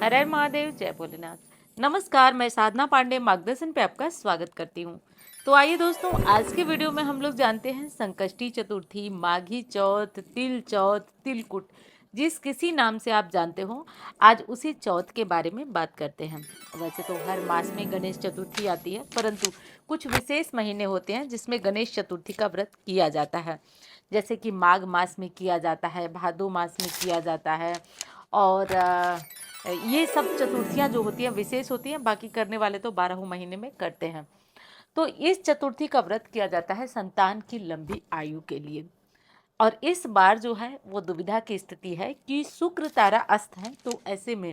हर हर महादेव, जय भोलेनाथ। नमस्कार, मैं साधना पांडे मार्गदर्शन पे आपका स्वागत करती हूँ। तो आइए दोस्तों, आज के वीडियो में हम लोग जानते हैं संकष्टी चतुर्थी, माघी चौथ, तिल चौथ, तिलकुट, जिस किसी नाम से आप जानते हो, आज उसी चौथ के बारे में बात करते हैं। वैसे तो हर मास में गणेश चतुर्थी आती है, परंतु कुछ विशेष महीने होते हैं जिसमें गणेश चतुर्थी का व्रत किया जाता है। जैसे कि माघ मास में किया जाता है, भादो मास में किया जाता है, और ये सब चतुर्थियाँ जो होती हैं विशेष होती हैं, बाकी करने वाले तो 12 महीने में करते हैं। तो इस चतुर्थी का व्रत किया जाता है संतान की लंबी आयु के लिए। और इस बार जो है वो दुविधा की स्थिति है कि शुक्र तारा अस्त है, तो ऐसे में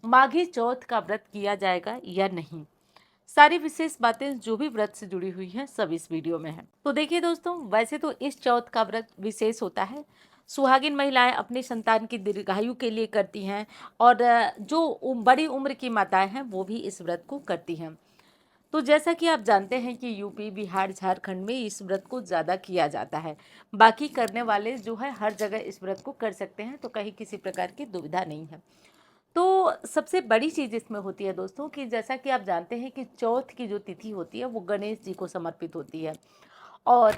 माघी चौथ का व्रत किया जाएगा या नहीं। सारी विशेष बातें जो भी व्रत से जुड़ी हुई हैं सब इस वीडियो में है। तो देखिए दोस्तों, वैसे तो इस चौथ का व्रत विशेष होता है। सुहागिन महिलाएं अपनी संतान की दीर्घायु के लिए करती हैं, और जो बड़ी उम्र की माताएं हैं वो भी इस व्रत को करती हैं। तो जैसा कि आप जानते हैं कि यूपी, बिहार, झारखंड में इस व्रत को ज़्यादा किया जाता है। बाकी करने वाले जो है हर जगह इस व्रत को कर सकते हैं, तो कहीं किसी प्रकार की दुविधा नहीं है। तो सबसे बड़ी चीज़ इसमें होती है दोस्तों कि जैसा कि आप जानते हैं कि चौथ की जो तिथि होती है वो गणेश जी को समर्पित होती है। और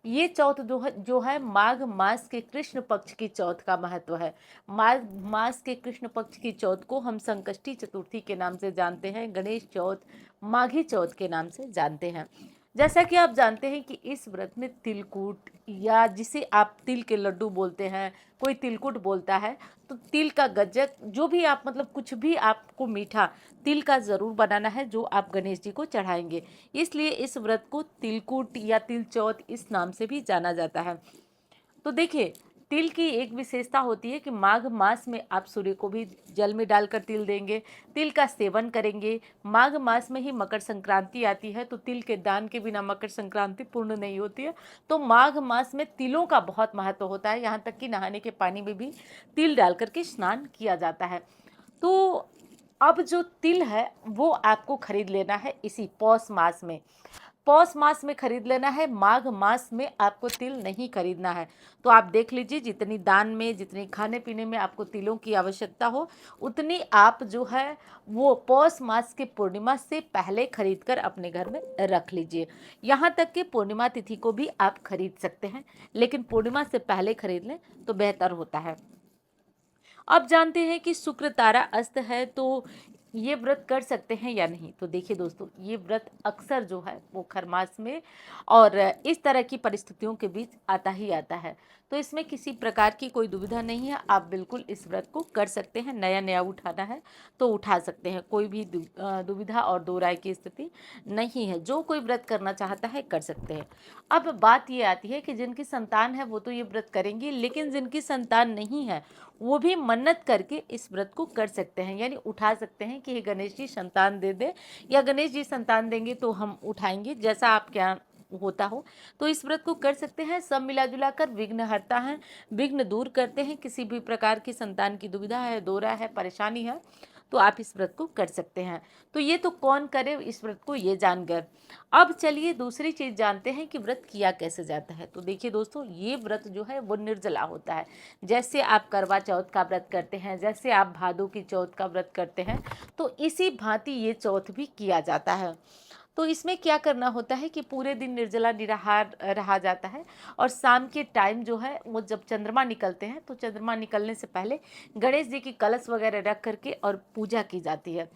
ये चौथ जो है माघ मास के कृष्ण पक्ष की चौथ का महत्व है। माघ मास के कृष्ण पक्ष की चौथ को हम संकष्टी चतुर्थी के नाम से जानते हैं, गणेश चौथ, माघी चौथ के नाम से जानते हैं। जैसा कि आप जानते हैं कि इस व्रत में तिलकुट, या जिसे आप तिल के लड्डू बोलते हैं, कोई तिलकुट बोलता है, तो तिल का गज्जक, जो भी आप मतलब कुछ भी आपको मीठा तिल का ज़रूर बनाना है जो आप गणेश जी को चढ़ाएंगे। इसलिए इस व्रत को तिलकुट या तिल चौथ इस नाम से भी जाना जाता है। तो देखिए, तिल की एक विशेषता होती है कि माघ मास में आप सूर्य को भी जल में डालकर तिल देंगे, तिल का सेवन करेंगे। माघ मास में ही मकर संक्रांति आती है, तो तिल के दान के बिना मकर संक्रांति पूर्ण नहीं होती है। तो माघ मास में तिलों का बहुत महत्व होता है, यहाँ तक कि नहाने के पानी में भी तिल डाल करके स्नान किया जाता है। तो अब जो तिल है वो आपको खरीद लेना है इसी पौष मास में। पौष मास में खरीद लेना है, माघ मास में आपको तिल नहीं खरीदना है। तो आप देख लीजिए, जितनी दान में, जितनी खाने पीने में आपको तिलों की आवश्यकता हो, उतनी आप जो है वो पौष मास के पूर्णिमा से पहले खरीद कर अपने घर में रख लीजिए। यहाँ तक कि पूर्णिमा तिथि को भी आप खरीद सकते हैं, लेकिन पूर्णिमा से पहले खरीद लें तो बेहतर होता है। अब जानते हैं कि शुक्र तारा अस्त है, तो ये व्रत कर सकते हैं या नहीं। तो देखिए दोस्तों, ये व्रत अक्सर जो है वो खरमास में और इस तरह की परिस्थितियों के बीच आता ही आता है। तो इसमें किसी प्रकार की कोई दुविधा नहीं है, आप बिल्कुल इस व्रत को कर सकते हैं। नया नया उठाना है तो उठा सकते हैं, कोई भी दुविधा और दो राय की स्थिति नहीं है। जो कोई व्रत करना चाहता है कर सकते हैं। अब बात ये आती है कि जिनकी संतान है वो तो ये व्रत करेंगे, लेकिन जिनकी संतान नहीं है वो भी मन्नत करके इस व्रत को कर सकते हैं, यानी उठा सकते हैं कि गणेश जी संतान दे दे, या गणेश जी संतान देंगे तो हम उठाएंगे, जैसा आप क्या होता हो। तो इस व्रत को कर सकते हैं। सब मिला जुला कर विघ्न हरता है, विघ्न दूर करते हैं। किसी भी प्रकार की संतान की दुविधा है, दोरा है, परेशानी है, तो आप इस व्रत को कर सकते हैं। तो ये तो कौन करे इस व्रत को, ये जानकर अब चलिए दूसरी चीज़ जानते हैं कि व्रत किया कैसे जाता है। तो देखिए दोस्तों, ये व्रत जो है वो निर्जला होता है। जैसे आप करवा चौथ का व्रत करते हैं, जैसे आप भादों की चौथ का व्रत करते हैं, तो इसी भांति ये चौथ भी किया जाता है। तो इसमें क्या करना होता है कि पूरे दिन निर्जला निराहार रहा जाता है, और शाम के टाइम जो है वो जब चंद्रमा निकलते हैं, तो चंद्रमा निकलने से पहले गणेश जी की कलश वगैरह रख करके और पूजा की जाती है।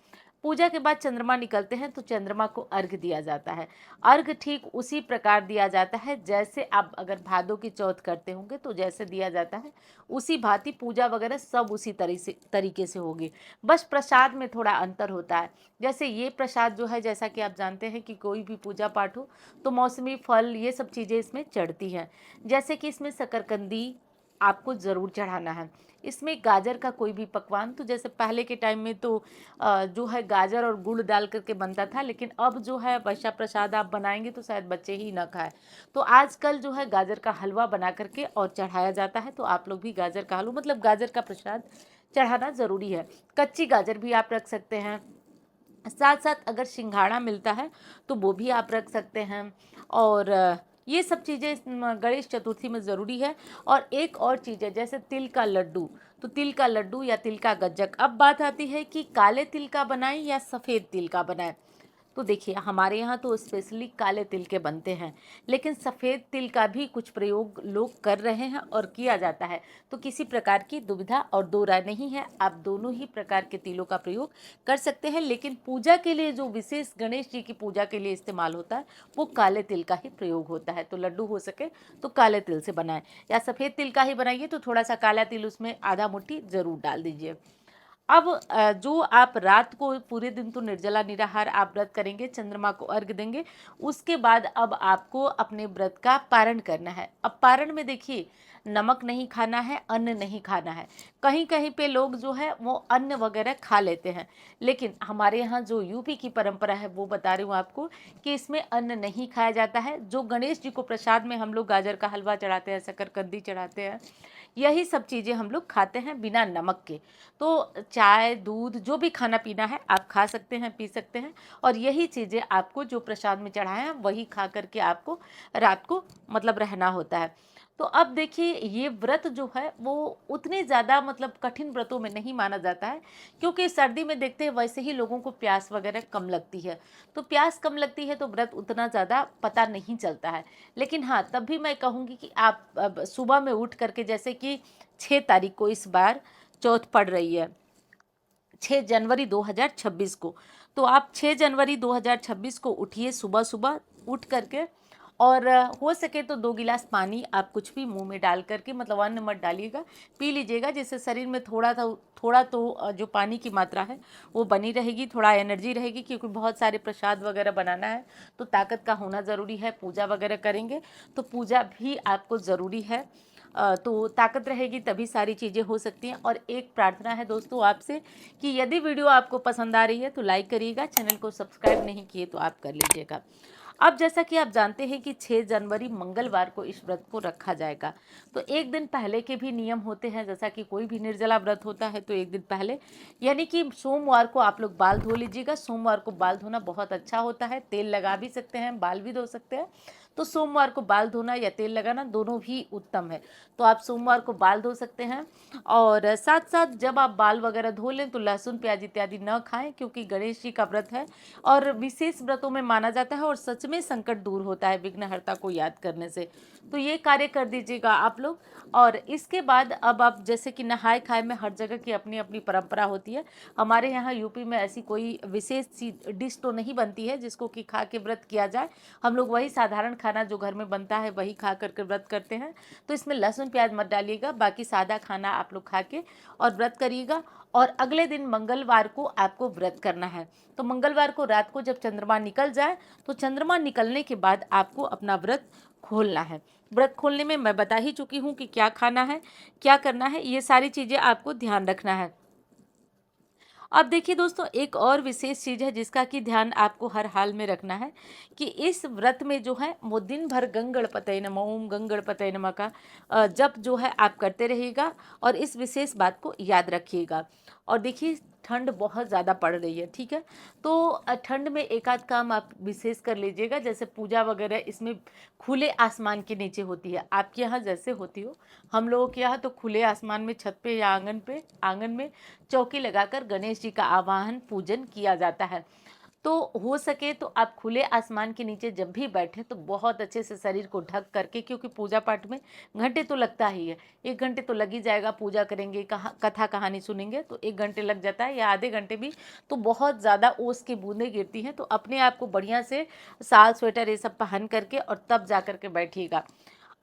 पूजा के बाद चंद्रमा निकलते हैं तो चंद्रमा को अर्घ दिया जाता है। अर्घ ठीक उसी प्रकार दिया जाता है जैसे आप अगर भादों की चौथ करते होंगे तो जैसे दिया जाता है, उसी भांति पूजा वगैरह सब उसी तरीके से होगी। बस प्रसाद में थोड़ा अंतर होता है। जैसे ये प्रसाद जो है, जैसा कि आप जानते हैं कि कोई भी पूजा पाठ हो तो मौसमी फल ये सब चीज़ें इसमें चढ़ती हैं। जैसे कि इसमें शकरकंदी आपको ज़रूर चढ़ाना है। इसमें गाजर का कोई भी पकवान, तो जैसे पहले के टाइम में तो जो है गाजर और गुड़ डाल करके बनता था, लेकिन अब जो है वैसा प्रसाद आप बनाएंगे तो शायद बच्चे ही ना खाएं। तो आजकल जो है गाजर का हलवा बना करके और चढ़ाया जाता है। तो आप लोग भी गाजर का हलवा मतलब गाजर का प्रसाद चढ़ाना ज़रूरी है। कच्ची गाजर भी आप रख सकते हैं। साथ साथ अगर सिंघाड़ा मिलता है तो वो भी आप रख सकते हैं। और ये सब चीज़ें गणेश चतुर्थी में ज़रूरी है। और एक और चीज़ है, जैसे तिल का लड्डू, तो तिल का लड्डू या तिल का गज्जक। अब बात आती है कि काले तिल का बनाएं या सफ़ेद तिल का बनाएं। तो देखिए, हमारे यहाँ तो स्पेशली काले तिल के बनते हैं, लेकिन सफ़ेद तिल का भी कुछ प्रयोग लोग कर रहे हैं और किया जाता है। तो किसी प्रकार की दुविधा और दो राय नहीं है, आप दोनों ही प्रकार के तिलों का प्रयोग कर सकते हैं। लेकिन पूजा के लिए जो विशेष गणेश जी की पूजा के लिए इस्तेमाल होता है वो काले तिल का ही प्रयोग होता है। तो लड्डू हो सके तो काले तिल से बनाएं, या सफ़ेद तिल का ही बनाइए तो थोड़ा सा काला तिल उसमें आधा मुट्ठी ज़रूर डाल दीजिए। अब जो आप रात को पूरे दिन तो निर्जला निराहार आप व्रत करेंगे, चंद्रमा को अर्घ्य देंगे, उसके बाद अब आपको अपने व्रत का पारण करना है। अब पारण में देखिए, नमक नहीं खाना है, अन्न नहीं खाना है। कहीं कहीं पे लोग जो है वो अन्न वगैरह खा लेते हैं, लेकिन हमारे यहाँ जो यूपी की परंपरा है वो बता रही हूँ आपको कि इसमें अन्न नहीं खाया जाता है। जो गणेश जी को प्रसाद में हम लोग गाजर का हलवा चढ़ाते हैं, शकरकंदी चढ़ाते हैं, यही सब चीज़ें हम लोग खाते हैं बिना नमक के। तो चाय, दूध, जो भी खाना पीना है आप खा सकते हैं, पी सकते हैं, और यही चीज़ें आपको जो प्रसाद में चढ़ाए हैं वही खा करके आपको रात को मतलब रहना होता है। तो अब देखिए, ये व्रत जो है वो उतने ज़्यादा मतलब कठिन व्रतों में नहीं माना जाता है, क्योंकि सर्दी में देखते हैं वैसे ही लोगों को प्यास वगैरह कम लगती है। तो प्यास कम लगती है तो व्रत उतना ज़्यादा पता नहीं चलता है। लेकिन हाँ, तब भी मैं कहूँगी कि आप अब सुबह में उठ करके, जैसे कि 6 तारीख को इस बार चौथ पड़ रही है, 6 जनवरी 2026 को, तो आप 6 जनवरी 2026 को उठिए सुबह सुबह, उठ करके, और हो सके तो 2 गिलास पानी आप कुछ भी मुंह में डाल करके, मतलब अन्न मत डालिएगा, पी लीजिएगा, जिससे शरीर में थोड़ा तो जो पानी की मात्रा है वो बनी रहेगी, थोड़ा एनर्जी रहेगी, क्योंकि बहुत सारे प्रसाद वगैरह बनाना है तो ताकत का होना ज़रूरी है। पूजा वगैरह करेंगे तो पूजा भी आपको ज़रूरी है, तो ताकत रहेगी तभी सारी चीज़ें हो सकती हैं। और एक प्रार्थना है दोस्तों आपसे कि यदि वीडियो आपको पसंद आ रही है तो लाइक करिएगा, चैनल को सब्सक्राइब नहीं किए तो आप कर लीजिएगा। अब जैसा कि आप जानते हैं कि 6 जनवरी मंगलवार को इस व्रत को रखा जाएगा, तो एक दिन पहले के भी नियम होते हैं। जैसा कि कोई भी निर्जला व्रत होता है तो एक दिन पहले, यानी कि सोमवार को आप लोग बाल धो लीजिएगा। सोमवार को बाल धोना बहुत अच्छा होता है, तेल लगा भी सकते हैं, बाल भी धो सकते हैं। तो सोमवार को बाल धोना या तेल लगाना दोनों ही उत्तम है, तो आप सोमवार को बाल धो सकते हैं। और साथ साथ जब आप बाल वगैरह धो लें तो लहसुन प्याज इत्यादि न खाएं, क्योंकि गणेश जी का व्रत है और विशेष व्रतों में माना जाता है, और सच में संकट दूर होता है विघ्नहर्ता को याद करने से। तो ये कार्य कर दीजिएगा आप लोग। और इसके बाद अब आप, जैसे कि नहाए खाए में हर जगह की अपनी अपनी परंपरा होती है। हमारे यहाँ यूपी में ऐसी कोई विशेष सी डिश तो नहीं बनती है जिसको कि खा के व्रत किया जाए। हम लोग वही साधारण खाना जो घर में बनता है वही खा करके व्रत करते हैं। तो इसमें लहसुन प्याज मत डालिएगा, बाकी सादा खाना आप लोग खा के और व्रत करिएगा। और अगले दिन मंगलवार को आपको व्रत करना है। तो मंगलवार को रात को जब चंद्रमा निकल जाए, तो चंद्रमा निकलने के बाद आपको अपना व्रत खोलना है। व्रत खोलने में मैं बता ही चुकी हूँ कि क्या खाना है, क्या करना है, ये सारी चीज़ें आपको ध्यान रखना है। अब देखिए दोस्तों, एक और विशेष चीज़ है जिसका कि ध्यान आपको हर हाल में रखना है, कि इस व्रत में जो है वो दिन भर गंगणपतये नमः, ओम गंगणपतये नमः का जप जो है आप करते रहिएगा, और इस विशेष बात को याद रखिएगा। और देखिए, ठंड बहुत ज़्यादा पड़ रही है, ठीक है, तो ठंड में एक आध काम आप विशेष कर लीजिएगा। जैसे पूजा वगैरह इसमें खुले आसमान के नीचे होती है, आपके यहाँ जैसे होती हो, हम लोगों के यहाँ तो खुले आसमान में, छत पे या आंगन में चौकी लगाकर गणेश जी का आवाहन पूजन किया जाता है। तो हो सके तो आप खुले आसमान के नीचे जब भी बैठे तो बहुत अच्छे से शरीर को ढक करके, क्योंकि पूजा पाठ में घंटे तो लगता ही है, 1 घंटे तो लग ही जाएगा। पूजा करेंगे, कथा कहानी सुनेंगे तो 1 घंटे लग जाता है, या आधे घंटे भी। तो बहुत ज़्यादा ओस की बूंदें गिरती हैं, तो अपने आप को बढ़िया से साल स्वेटर ये सब पहन करके और तब जा करके बैठिएगा।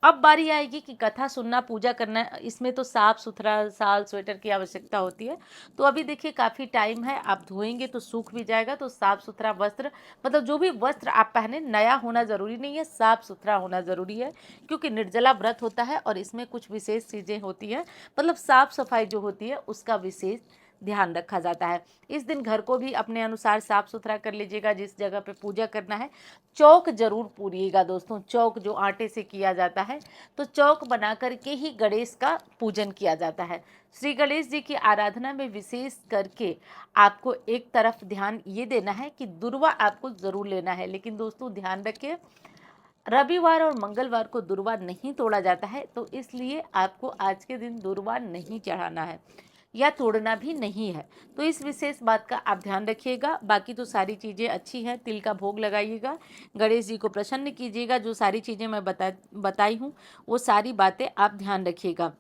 अब बारी आएगी कि कथा सुनना, पूजा करना, इसमें तो साफ सुथरा साल स्वेटर की आवश्यकता होती है। तो अभी देखिए काफ़ी टाइम है, आप धोएंगे तो सूख भी जाएगा। तो साफ सुथरा वस्त्र, मतलब जो भी वस्त्र आप पहने, नया होना ज़रूरी नहीं है, साफ सुथरा होना ज़रूरी है, क्योंकि निर्जला व्रत होता है और इसमें कुछ विशेष चीज़ें होती हैं, मतलब साफ सफाई जो होती है उसका विशेष ध्यान रखा जाता है। इस दिन घर को भी अपने अनुसार साफ सुथरा कर लीजिएगा, जिस जगह पे पूजा करना है। चौक जरूर पूरिएगा दोस्तों, चौक जो आटे से किया जाता है, तो चौक बना करके ही गणेश का पूजन किया जाता है। श्री गणेश जी की आराधना में विशेष करके आपको एक तरफ ध्यान ये देना है कि दुर्वा आपको ज़रूर लेना है, लेकिन दोस्तों ध्यान रखिए, रविवार और मंगलवार को दुर्वा नहीं तोड़ा जाता है, तो इसलिए आपको आज के दिन दुर्वा नहीं चढ़ाना है या तोड़ना भी नहीं है। तो इस विशेष बात का आप ध्यान रखिएगा। बाकी तो सारी चीज़ें अच्छी हैं। तिल का भोग लगाइएगा, गणेश जी को प्रसन्न कीजिएगा। जो सारी चीज़ें मैं बताई हूँ वो सारी बातें आप ध्यान रखिएगा।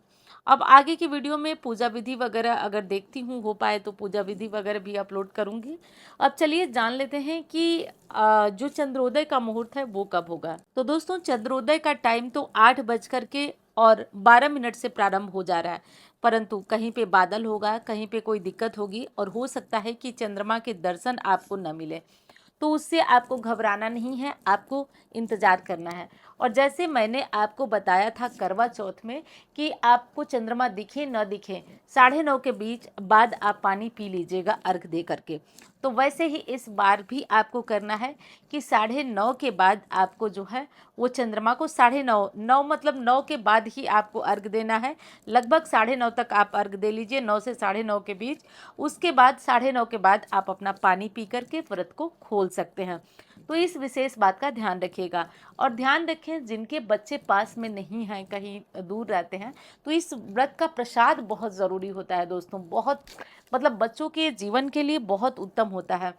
अब आगे की वीडियो में पूजा विधि वगैरह अगर देखती हूँ हो पाए तो पूजा विधि वगैरह भी अपलोड करूँगी। अब चलिए जान लेते हैं कि जो चंद्रोदय का मुहूर्त है वो कब होगा। तो दोस्तों चंद्रोदय का टाइम तो 8:12 से प्रारंभ हो जा रहा है, परंतु कहीं पे बादल होगा, कहीं पे कोई दिक्कत होगी और हो सकता है कि चंद्रमा के दर्शन आपको न मिले। तो उससे आपको घबराना नहीं है, आपको इंतज़ार करना है। और जैसे मैंने आपको बताया था करवा चौथ में कि आपको चंद्रमा दिखे न दिखे 9:30 के बीच बाद आप पानी पी लीजिएगा अर्घ दे करके। तो वैसे ही इस बार भी आपको करना है कि 9:30 के बाद आपको जो है वो चंद्रमा को 9:30 9 मतलब 9 के बाद ही आपको अर्घ देना है। लगभग 9:30 तक आप अर्घ दे लीजिए, 9 से 9:30 के बीच। उसके बाद 9:30 के बाद आप अपना पानी पी करके व्रत को खोल सकते हैं। तो इस विशेष बात का ध्यान रखिएगा। और ध्यान रखें जिनके बच्चे पास में नहीं हैं, कहीं दूर रहते हैं, तो इस व्रत का प्रसाद बहुत ज़रूरी होता है दोस्तों। बहुत मतलब बच्चों के जीवन के लिए बहुत उत्तम होता है।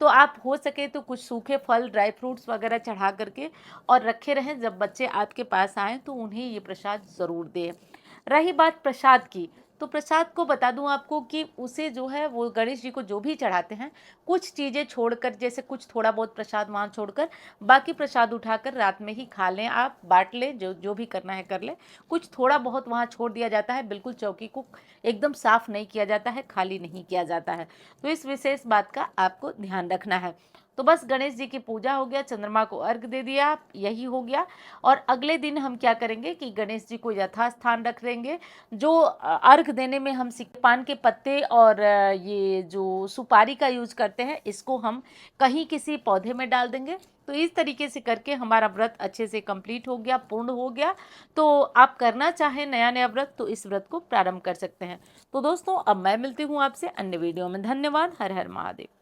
तो आप हो सके तो कुछ सूखे फल, ड्राई फ्रूट्स वगैरह चढ़ा करके और रखे रहें। जब बच्चे आपके पास आएँ तो उन्हें ये प्रसाद ज़रूर दें। रही बात प्रसाद की, तो प्रसाद को बता दूं आपको कि उसे जो है वो गणेश जी को जो भी चढ़ाते हैं, कुछ चीज़ें छोड़कर, जैसे कुछ थोड़ा बहुत प्रसाद वहाँ छोड़कर बाकी प्रसाद उठाकर रात में ही खा लें, आप बांट लें, जो जो भी करना है कर लें। कुछ थोड़ा बहुत वहाँ छोड़ दिया जाता है, बिल्कुल चौकी को एकदम साफ नहीं किया जाता है, खाली नहीं किया जाता है। तो इस विशेष बात का आपको ध्यान रखना है। तो बस गणेश जी की पूजा हो गया, चंद्रमा को अर्घ दे दिया, यही हो गया। और अगले दिन हम क्या करेंगे कि गणेश जी को यथास्थान रख देंगे। जो अर्घ देने में हम पान के पत्ते और ये जो सुपारी का यूज करते हैं, इसको हम कहीं किसी पौधे में डाल देंगे। तो इस तरीके से करके हमारा व्रत अच्छे से कंप्लीट हो गया, पूर्ण हो गया। तो आप करना चाहें नया नया व्रत तो इस व्रत को प्रारंभ कर सकते हैं। तो दोस्तों अब मैं मिलती हूँ आपसे अन्य वीडियो में। धन्यवाद। हर हर महादेव।